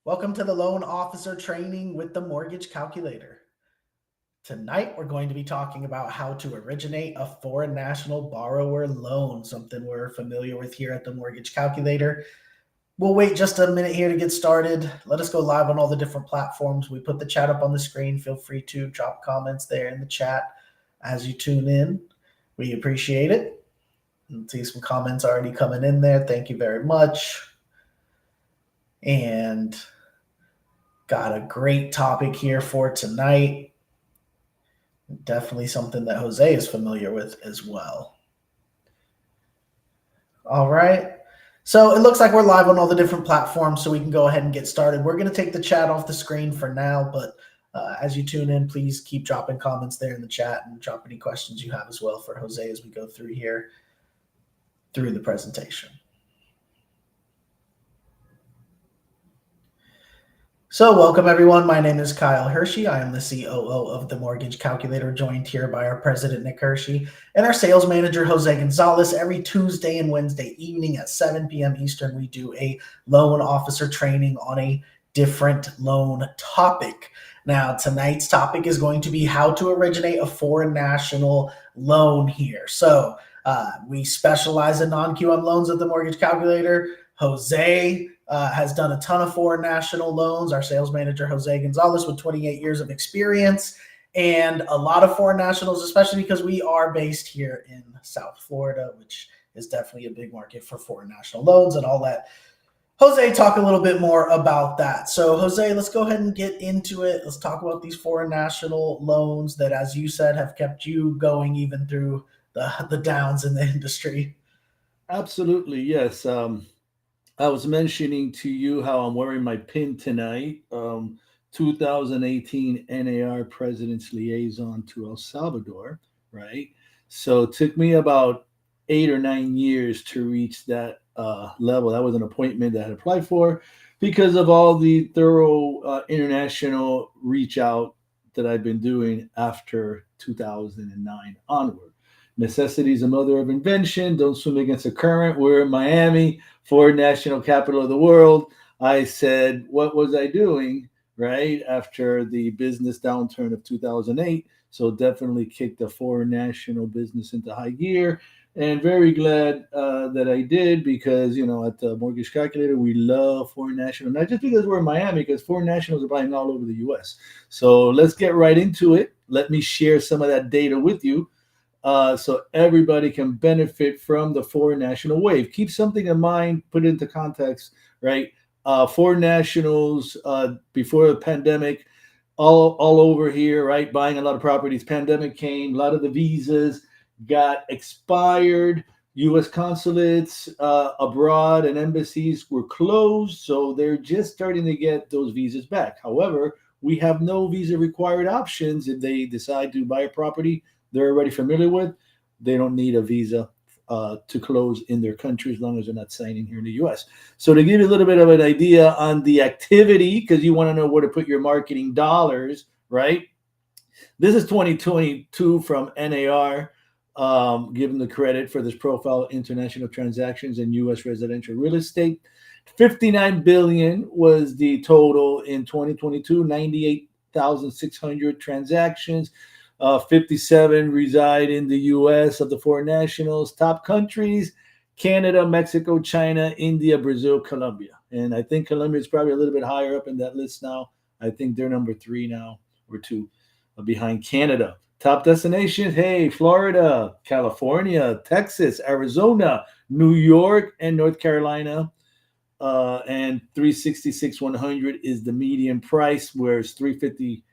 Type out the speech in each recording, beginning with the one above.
Welcome to the Loan Officer Training with the Mortgage Calculator. Tonight, we're going to be talking about how to originate a foreign national borrower loan, something we're familiar with here at the Mortgage Calculator. We'll wait just a minute here to get started. Let us go live on all the different platforms. We put the chat up on the screen. Feel free to drop comments there in the chat as you tune in. We appreciate it. And see some comments already coming in there. Thank you very much. And got a great topic here for tonight. Definitely something that Jose is familiar with as well. All right. So it looks like we're live on all the different platforms, so we can go ahead and get started. We're going to take the chat off the screen for now, but as you tune in, please keep dropping comments there in the chat and drop any questions you have as well for Jose as we go through here through the presentation. So welcome everyone. My name is Kyle Hershey. I am the COO of the Mortgage Calculator, joined here by our president, Nick Hershey, and our sales manager, Jose Gonzalez. Every Tuesday and Wednesday evening at 7 p.m. Eastern, we do a loan officer training on a different loan topic. Now, tonight's topic is going to be how to originate a foreign national loan here. So we specialize in non-QM loans at the Mortgage Calculator. Jose has done a ton of foreign national loans. Our sales manager, Jose Gonzalez, with 28 years of experience and a lot of foreign nationals, especially because we are based here in South Florida, which is definitely a big market for foreign national loans. And I'll let Jose talk a little bit more about that. So Jose, let's go ahead and get into it. Let's talk about these foreign national loans that, as you said, have kept you going even through the downs in the industry. Absolutely, yes. I was mentioning to you how I'm wearing my pin tonight. 2018 NAR President's Liaison to El Salvador, right? So it took me about 8 or 9 years to reach that level. That was an appointment that I had applied for because of all the thorough international reach out that I've been doing after 2009 onward. Necessity is a mother of invention. Don't swim against the current. We're in Miami, for national capital of the world. I said, what was I doing, right, after the business downturn of 2008? So definitely kicked the foreign national business into high gear. And very glad that I did because, you know, at the Mortgage Calculator, we love foreign national, not just because we're in Miami, because foreign nationals are buying all over the U.S. So let's get right into it. Let me share some of that data with you. So everybody can benefit from the foreign national wave. Keep something in mind, put it into context, right? Foreign nationals before the pandemic, all over here, right? Buying a lot of properties. Pandemic came, a lot of the visas got expired. U.S. consulates abroad and embassies were closed, so they're just starting to get those visas back. However, we have no visa required options if they decide to buy a property they're already familiar with. They don't need a visa to close in their country as long as they're not signing here in the U.S. So to give you a little bit of an idea on the activity, because you want to know where to put your marketing dollars, right? This is 2022 from NAR, given the credit for this profile, international transactions in U.S. residential real estate. 59 billion was the total in 2022, 98,600 transactions. 57 reside in the U.S. of the foreign nationals. Top countries: Canada, Mexico, China, India, Brazil, Colombia. And I think Colombia is probably a little bit higher up in that list now. I think they're number 3 now, or 2 behind Canada. Top destinations: hey, Florida, California, Texas, Arizona, New York, and North Carolina. And 366,100 is the median price, whereas 355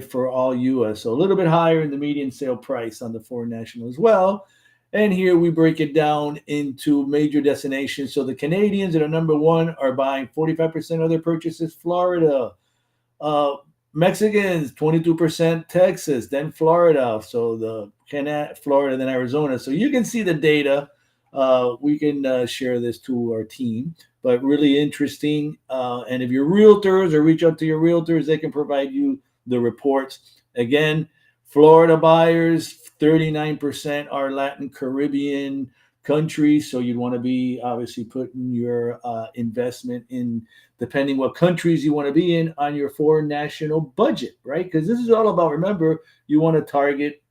for all U.S. So a little bit higher in the median sale price on the foreign national as well. And here we break it down into major destinations. So the Canadians that are number 1 are buying 45% of their purchases Florida. Mexicans, 22%, Texas, then Florida. So Florida, then Arizona. So you can see the data. We can share this to our team, but really interesting. And if you're realtors or reach out to your realtors, they can provide you the reports. Again, Florida buyers, 39% are Latin Caribbean, countries. So you'd want to be obviously putting your investment in, depending what countries you want to be in, on your foreign national budget, right? Because this is all about, remember, you want to target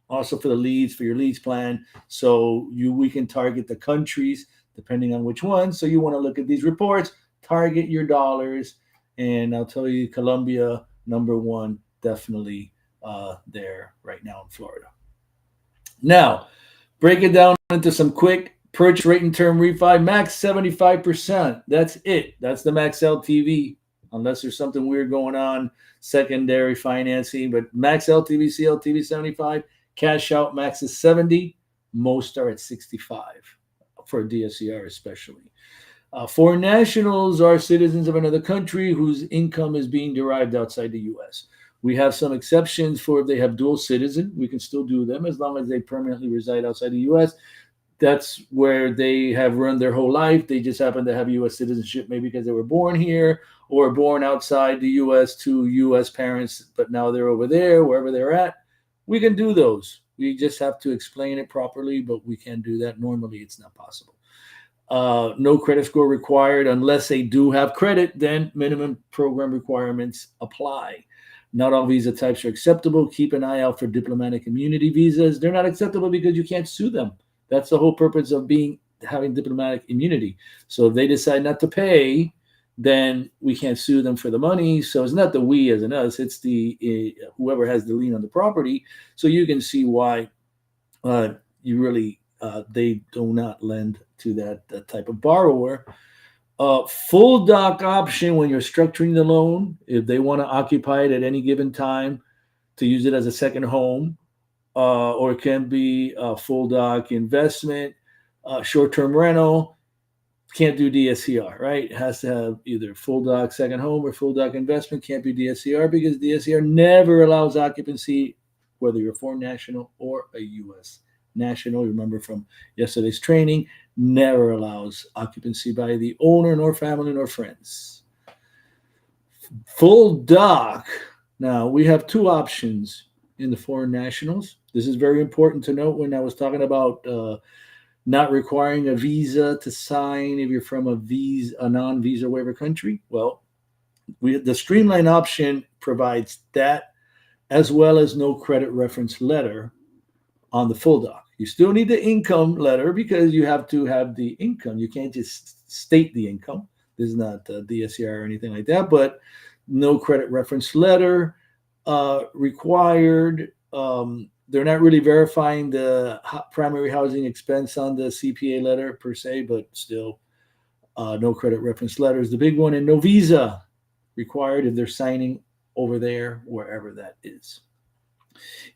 also for the leads, for your leads plan. So we can target the countries depending on which one. So you want to look at these reports, target your dollars, and I'll tell you, Colombia, number one, definitely there right now in Florida. Now, break it down into some quick purchase rate and term refi. Max 75%. That's it. That's the max LTV, unless there's something weird going on, secondary financing. But max LTV, CLTV 75. Cash out max is 70. Most are at 65 for DSCR especially. Foreign nationals are citizens of another country whose income is being derived outside the U.S. We have some exceptions for if they have dual citizen. We can still do them as long as they permanently reside outside the U.S. That's where they have run their whole life. They just happen to have U.S. citizenship, maybe because they were born here or born outside the U.S. to U.S. parents, but now they're over there, wherever they're at. We can do those. We just have to explain it properly, but we can do that. Normally, it's not possible. No credit score required unless they do have credit, then minimum program requirements apply. Not all visa types are acceptable. Keep an eye out for diplomatic immunity visas. They're not acceptable because you can't sue them. That's the whole purpose of having diplomatic immunity. So if they decide not to pay, then we can't sue them for the money. So it's not the we as in us, it's the whoever has the lien on the property. So you can see why you really they do not lend to that type of borrower. Full doc option when you're structuring the loan, if they want to occupy it at any given time to use it as a second home, or it can be a full doc investment, short-term rental. Can't do DSCR, right? It has to have either full doc second home or full doc investment. Can't be DSCR because DSCR never allows occupancy, whether you're a foreign national or a U.S. national. Remember from yesterday's training, never allows occupancy by the owner, nor family, nor friends. Full doc. Now, we have two options in the foreign nationals. This is very important to note when I was talking about not requiring a visa to sign if you're from a non-visa waiver country. Well, the streamline option provides that, as well as no credit reference letter on the full doc. You still need the income letter because you have to have the income. You can't just state the income. This is not DSCR or anything like that, but no credit reference letter required. They're not really verifying the primary housing expense on the CPA letter per se, but still no credit reference letter is the big one, and no visa required if they're signing over there, wherever that is.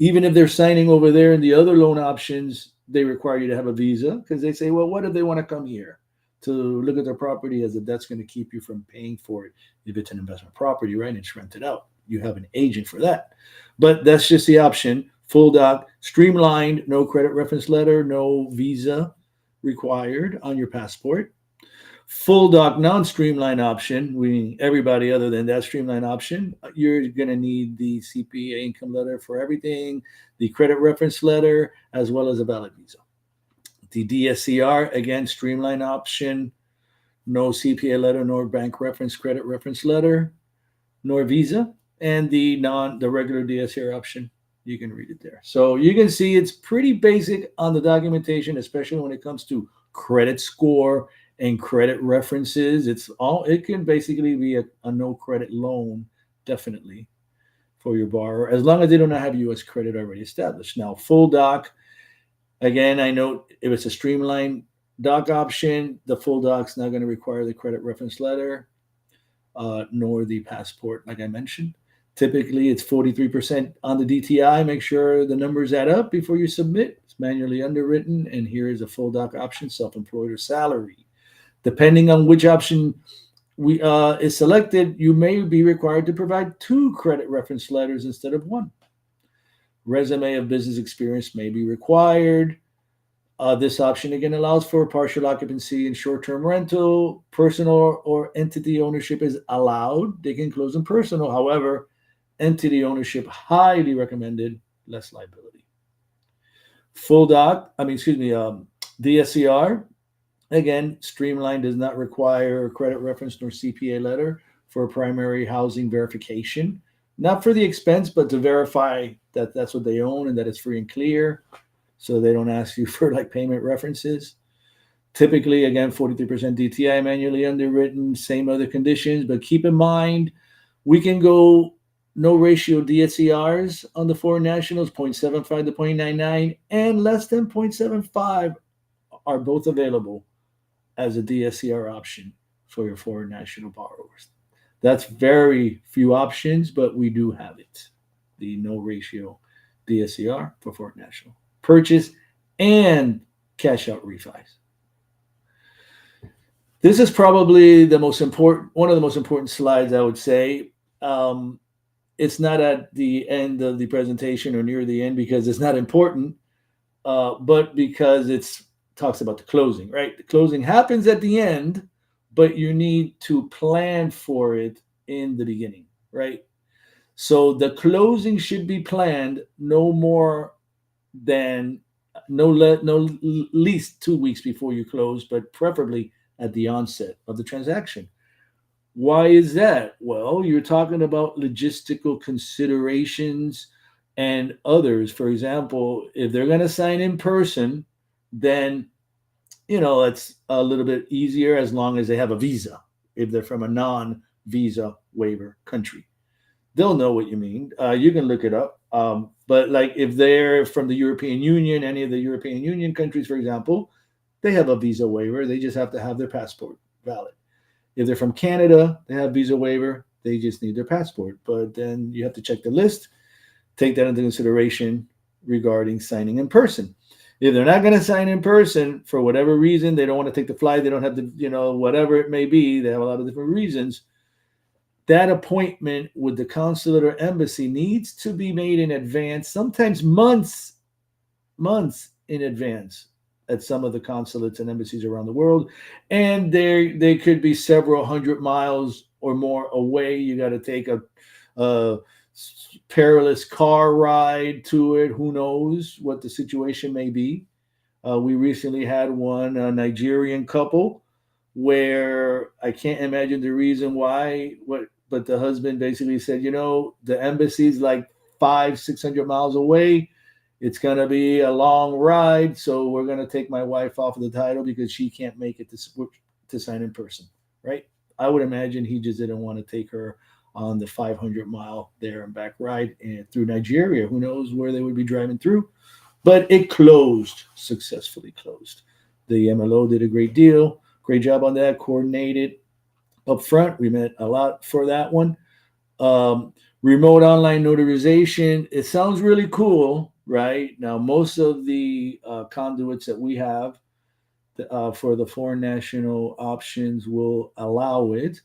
Even if they're signing over there in the other loan options, they require you to have a visa because they say, well, what if they want to come here to look at their property, as if that's going to keep you from paying for it if it's an investment property, right? And it's rented out. You have an agent for that. But that's just the option. Full doc, streamlined, no credit reference letter, no visa required on your passport. Full doc non-streamline option, meaning everybody other than that streamline option, you're going to need the CPA income letter for everything, the credit reference letter, as well as a valid visa. The DSCR, again, streamline option, no CPA letter, nor bank reference, credit reference letter, nor visa. And the regular DSCR option, you can read it there. So you can see it's pretty basic on the documentation, especially when it comes to credit score and credit references. It can basically be a no credit loan, definitely, for your borrower, as long as they do not have U.S. credit already established. Now, full doc, again, I note if it's a streamlined doc option, the full doc's not going to require the credit reference letter, nor the passport, like I mentioned. Typically, it's 43% on the DTI. Make sure the numbers add up before you submit. It's manually underwritten, and here is a full doc option, self-employed or salary. Depending on which option is selected, you may be required to provide 2 credit reference letters instead of 1. Resume of business experience may be required. This option again allows for partial occupancy and short-term rental. Personal or entity ownership is allowed. They can close in personal. However, entity ownership highly recommended, less liability. DSCR, again, streamlined, does not require a credit reference nor CPA letter for primary housing verification. Not for the expense, but to verify that that's what they own and that it's free and clear. So they don't ask you for like payment references. Typically, again, 43% DTI, manually underwritten, same other conditions. But keep in mind, we can go no ratio DSCRs on the foreign nationals, 0.75 to 0.99, and less than 0.75 are both available as a DSCR option for your foreign national borrowers. That's very few options, but we do have it. The no ratio DSCR for foreign national purchase and cash out refis. This is probably the most important, one of the most important slides, I would say. It's not at the end of the presentation or near the end because it's not important, but because it's talks about the closing, right? The closing happens at the end, but you need to plan for it in the beginning, right? So the closing should be planned no more than no least 2 weeks before you close, but preferably at the onset of the transaction. Why is that? Well, you're talking about logistical considerations and others. For example, if they're going to sign in person, then it's a little bit easier as long as they have a visa. If they're from a non-visa waiver country, they'll know what you mean. You can look it up. But like if they're from the European Union, any of the European Union countries, for example, they have a visa waiver. They just have to have their passport valid. If they're from Canada, they have visa waiver. They just need their passport. But then you have to check the list, take that into consideration regarding signing in person. If they're not going to sign in person for whatever reason, they don't want to take the flight, they don't have the, whatever it may be, they have a lot of different reasons. That appointment with the consulate or embassy needs to be made in advance, sometimes months in advance at some of the consulates and embassies around the world. And they could be several hundred miles or more away. You got to take a perilous car ride to it. Who knows what the situation may be. We recently had one, a Nigerian couple, where I can't imagine the reason why, but the husband basically said, the embassy's like 500-600 miles away. It's going to be a long ride, so we're going to take my wife off of the title because she can't make it to sign in person, right? I would imagine he just didn't want to take her on the 500-mile there and back ride and through Nigeria. Who knows where they would be driving through? But it closed, successfully closed. The MLO did a great job on that, coordinated up front. We met a lot for that one. Remote online notarization. It sounds really cool, right? Now, most of the conduits that we have for the foreign national options will allow it.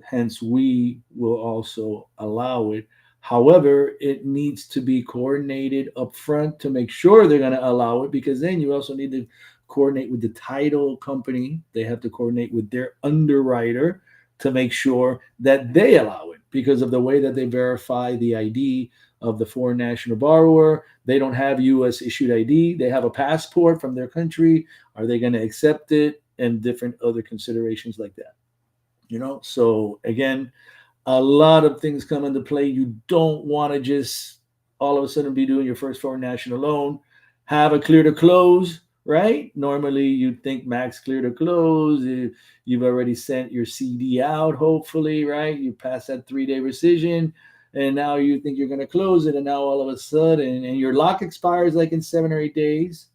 Hence, we will also allow it. However, it needs to be coordinated up front to make sure they're going to allow it, because then you also need to coordinate with the title company. They have to coordinate with their underwriter to make sure that they allow it, because of the way that they verify the ID of the foreign national borrower. They don't have U.S. issued ID. They have a passport from their country. Are they going to accept it? And different other considerations like that. So again, a lot of things come into play. You don't want to just all of a sudden be doing your first foreign national loan, have a clear to close, right? Normally you'd think max clear to close. You've already sent your CD out, hopefully, right? You pass that 3-day rescission, and now you think you're going to close it. And now all of a sudden, and your lock expires like in 7 or 8 days.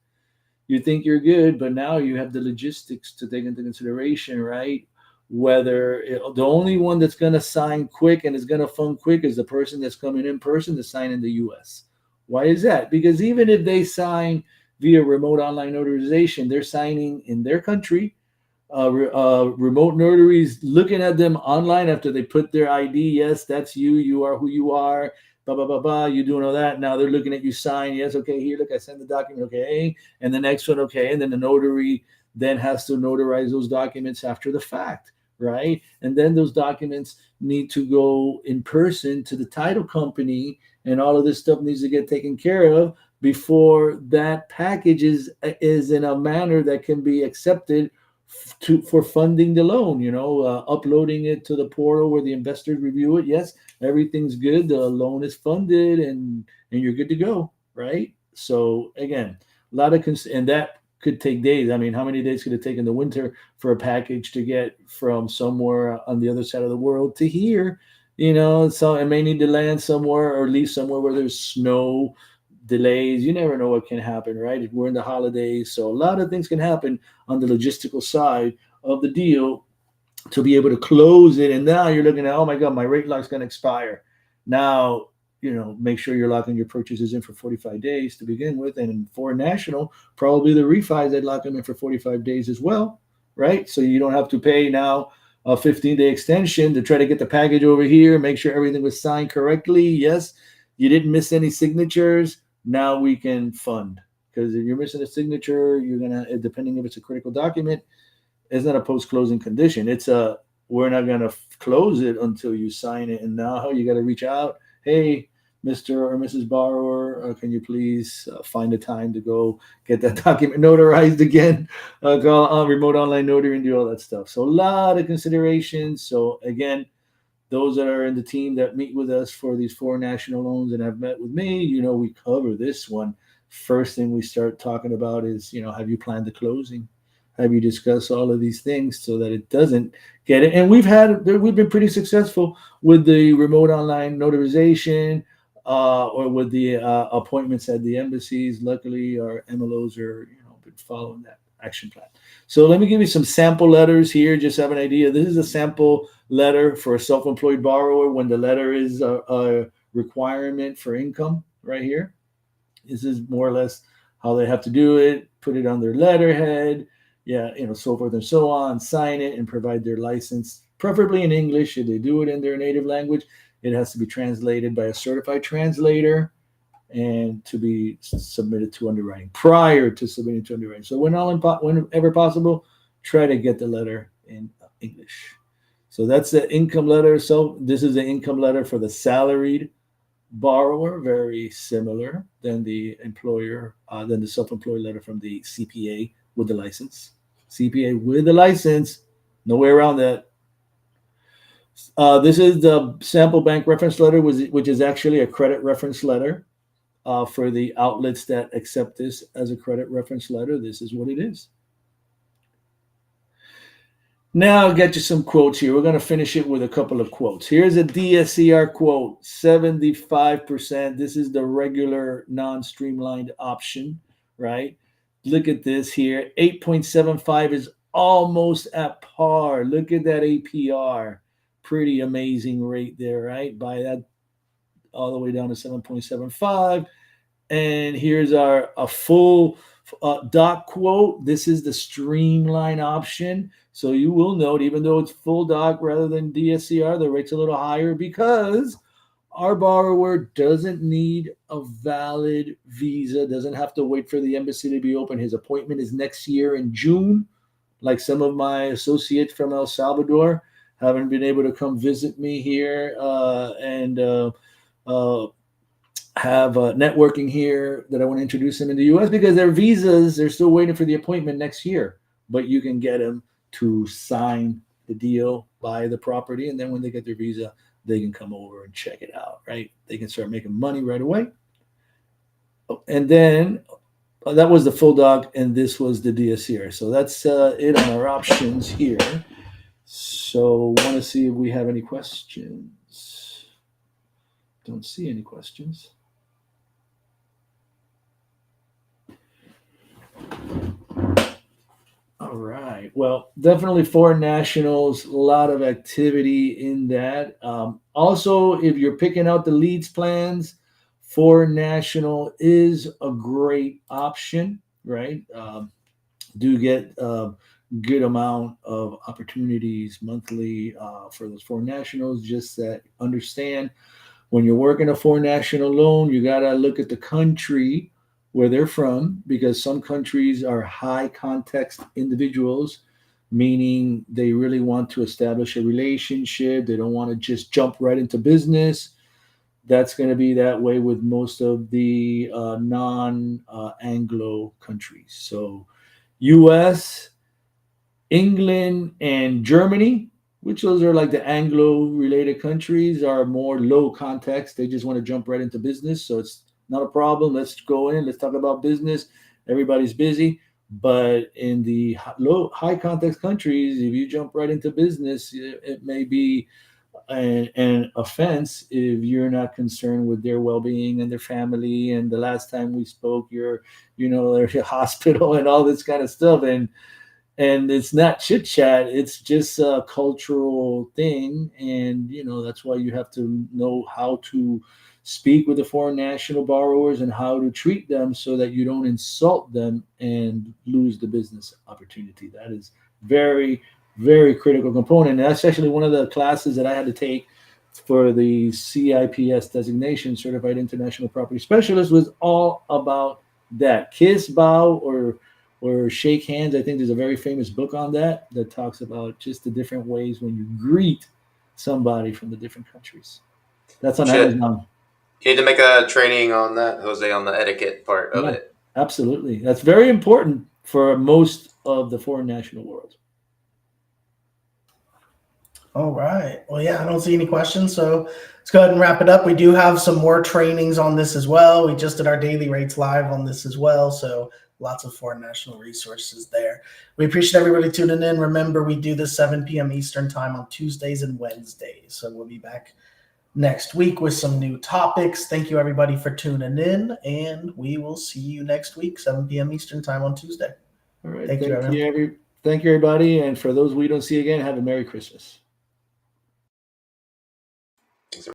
You think you're good, but now you have the logistics to take into consideration, right? Whether the only one that's going to sign quick and is going to fund quick is the person that's coming in person to sign in the U.S. Why is that? Because even if they sign via remote online notarization, they're signing in their country. Remote notaries looking at them online after they put their ID. Yes, that's you. You are who you are. Blah, blah, blah, blah. You doing all that. Now they're looking at you sign. Yes, okay, here, look, I send the document. Okay. And the next one, okay. And then the notary then has to notarize those documents after the fact, right? And then those documents need to go in person to the title company, and all of this stuff needs to get taken care of before that package is in a manner that can be accepted for funding the loan. Uploading it to the portal where the investors review it. Yes, everything's good. The loan is funded, and you're good to go, right? So again, a lot of and that could take days. I mean, how many days could it take in the winter for a package to get from somewhere on the other side of the world to here? So it may need to land somewhere or leave somewhere where there's snow, delays. You never know what can happen, right? We're in the holidays, so a lot of things can happen on the logistical side of the deal to be able to close it. And now you're looking at, oh my God, my rate lock's going to expire. Now, make sure you're locking your purchases in for 45 days to begin with. And in foreign national, probably the refis, they'd lock them in for 45 days as well, right? So you don't have to pay now a 15-day extension to try to get the package over here, make sure everything was signed correctly. Yes, you didn't miss any signatures. Now we can fund. Because if you're missing a signature, you're going to, depending if it's a critical document, it's not a post-closing condition. It's we're not going to close it until you sign it. And now you got to reach out. Hey, Mr. or Mrs. Borrower, can you please find a time to go get that document notarized again? Call on remote online notary and do all that stuff. So a lot of considerations. So again, those that are in the team that meet with us for these foreign national loans and have met with me, we cover this one. First thing we start talking about is, have you planned the closing? Have you discussed all of these things so that it doesn't get it? And we've been pretty successful with the remote online notarization or with the appointments at the embassies. Luckily, our MLOs are been following that action plan. So let me give you some sample letters here. Just have an idea. This is a sample letter for a self-employed borrower when the letter is a requirement for income right here. This is more or less how they have to do it. Put it on their letterhead. Yeah, so forth and so on, sign it and provide their license, preferably in English. If they do it in their native language, it has to be translated by a certified translator and to be submitted to underwriting prior to submitting to underwriting. So whenever possible, try to get the letter in English. So that's the income letter. So this is the income letter for the salaried borrower, very similar than the employer, than the self-employed letter from the CPA with the license. CPA with the license, no way around that. This is the sample bank reference letter, which is actually a credit reference letter for the outlets that accept this as a credit reference letter. This is what it is. Now I'll get you some quotes here. We're going to finish it with a couple of quotes. Here's a DSCR quote, 75%. This is the regular non-streamlined option, right? Look at this here. 8.75 is almost at par. Look at that APR. Pretty amazing rate there, right? Buy that all the way down to 7.75. And here's a full doc quote. This is the streamline option. So you will note, even though it's full doc rather than DSCR, the rate's a little higher because our borrower doesn't need a valid visa, doesn't have to wait for the embassy to be open. His appointment is next year in June. Like some of my associates from El Salvador haven't been able to come visit me here and have networking here that I want to introduce them in the U.S. because their visas, they're still waiting for the appointment next year. But you can get them to sign the deal, buy the property, and then when they get their visa, they can come over and check it out, right? They can start making money right away. And then that was the full doc, and this was the DSCR. So that's it on our options here. So want to see if we have any questions. Don't see any questions. All right. Well, definitely foreign nationals, a lot of activity in that. Also, if you're picking out the leads plans, foreign national is a great option, right? Do get a good amount of opportunities monthly for those foreign nationals. Just that understand when you're working a foreign national loan, you got to look at the country where they're from, because some countries are high context individuals, meaning they really want to establish a relationship. They don't want to just jump right into business. that's going to be that way with most of the non Anglo countries. So, US, England, and Germany, which those are like the Anglo related countries, are more low context. They just want to jump right into business. So, it's not a problem. Let's go in, let's talk about business. Everybody's busy. But in the low, high context countries, if you jump right into business, it may be an offense if you're not concerned with their well-being and their family. And the last time we spoke, there's a hospital and all this kind of stuff. And it's not chit chat, it's just a cultural thing. And that's why you have to know how to speak with the foreign national borrowers and how to treat them so that you don't insult them and lose the business opportunity. That is very, very critical component. And that's actually one of the classes that I had to take for the CIPS designation, Certified International Property Specialist, was all about that. Kiss, bow, or shake hands. I think there's a very famous book on that talks about just the different ways when you greet somebody from the different countries. That's You on should. Amazon. You need to make a training on that, Jose, on the etiquette part of Yeah, it. absolutely. That's very important for most of the foreign national world. All right. Well, yeah, I don't see any questions. So let's go ahead and wrap it up. We do have some more trainings on this as well. We just did our daily rates live on this as well. So lots of foreign national resources there. We appreciate everybody tuning in. Remember, we do this 7 p.m. Eastern time on Tuesdays and Wednesdays. So we'll be back next week with some new topics. Thank you, everybody, for tuning in. And we will see you next week, 7 p.m. Eastern time on Tuesday. All right. Thank you, everyone. Thank you, everybody. And for those we don't see again, have a Merry Christmas.